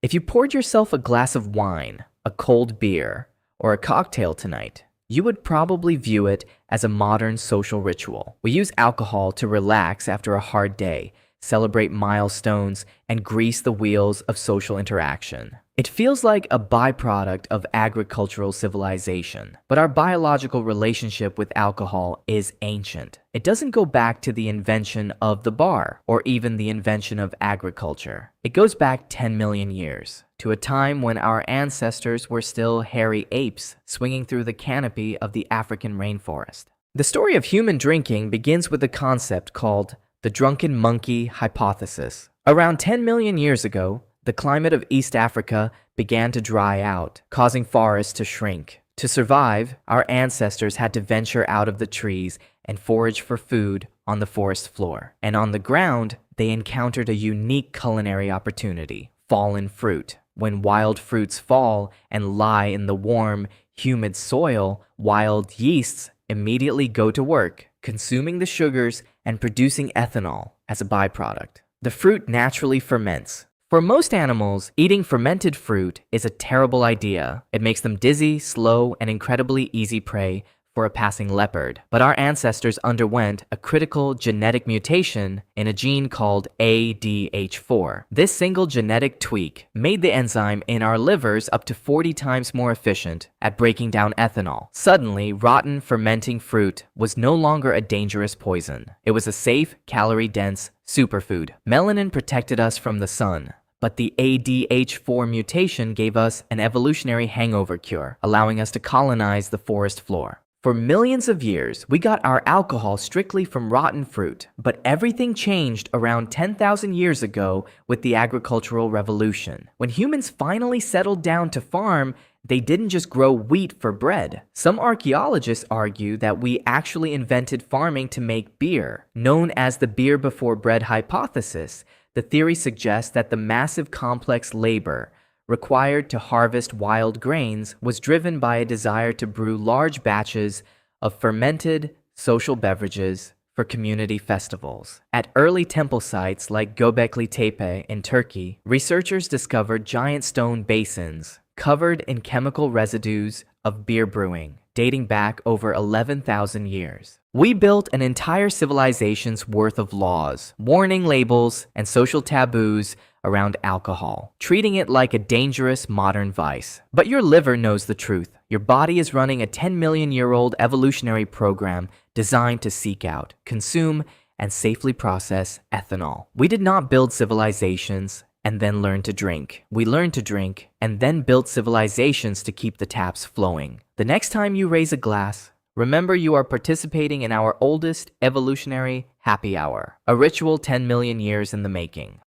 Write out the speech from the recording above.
If you poured yourself a glass of wine, a cold beer, or a cocktail tonight, you would probably view it as a modern social ritual. We use alcohol to relax after a hard day, celebrate milestones, and grease the wheels of social interaction. It feels like a byproduct of agricultural civilization, but our biological relationship with alcohol is ancient. It doesn't go back to the invention of the bar or even the invention of agriculture. It goes back 10 million years, to a time when our ancestors were still hairy apes swinging through the canopy of the African rainforest. The story of human drinking begins with a concept called the Drunken Monkey Hypothesis. Around 10 million years ago, the climate of East Africa began to dry out, causing forests to shrink. To survive, our ancestors had to venture out of the trees and forage for food on the forest floor. And on the ground, they encountered a unique culinary opportunity: fallen fruit. When wild fruits fall and lie in the warm, humid soil, wild yeasts immediately go to work, consuming the sugars and producing ethanol as a byproduct. The fruit naturally ferments. For most animals, eating fermented fruit is a terrible idea. It makes them dizzy, slow, and incredibly easy prey for a passing leopard. But our ancestors underwent a critical genetic mutation in a gene called ADH4. This single genetic tweak made the enzyme in our livers up to 40 times more efficient at breaking down ethanol. Suddenly, rotten fermenting fruit was no longer a dangerous poison. It was a safe, calorie-dense superfood. Melanin protected us from the sun, but the ADH4 mutation gave us an evolutionary hangover cure, allowing us to colonize the forest floor. For millions of years, we got our alcohol strictly from rotten fruit, but everything changed around 10,000 years ago with the agricultural revolution. When humans finally settled down to farm, they didn't just grow wheat for bread. Some archaeologists argue that we actually invented farming to make beer. Known as the beer before bread hypothesis, the theory suggests that the massive complex labor required to harvest wild grains was driven by a desire to brew large batches of fermented social beverages for community festivals. At early temple sites like Göbekli Tepe in Turkey, researchers discovered giant stone basins covered in chemical residues of beer brewing, dating back over 11,000 years. We built an entire civilization's worth of laws, warning labels, and social taboos around alcohol, treating it like a dangerous modern vice. But your liver knows the truth. Your body is running a 10 million year old evolutionary program designed to seek out, consume, and safely process ethanol. We did not build civilizations and then learn to drink. We learned to drink and then built civilizations to keep the taps flowing. The next time you raise a glass, remember you are participating in our oldest evolutionary happy hour, a ritual 10 million years in the making.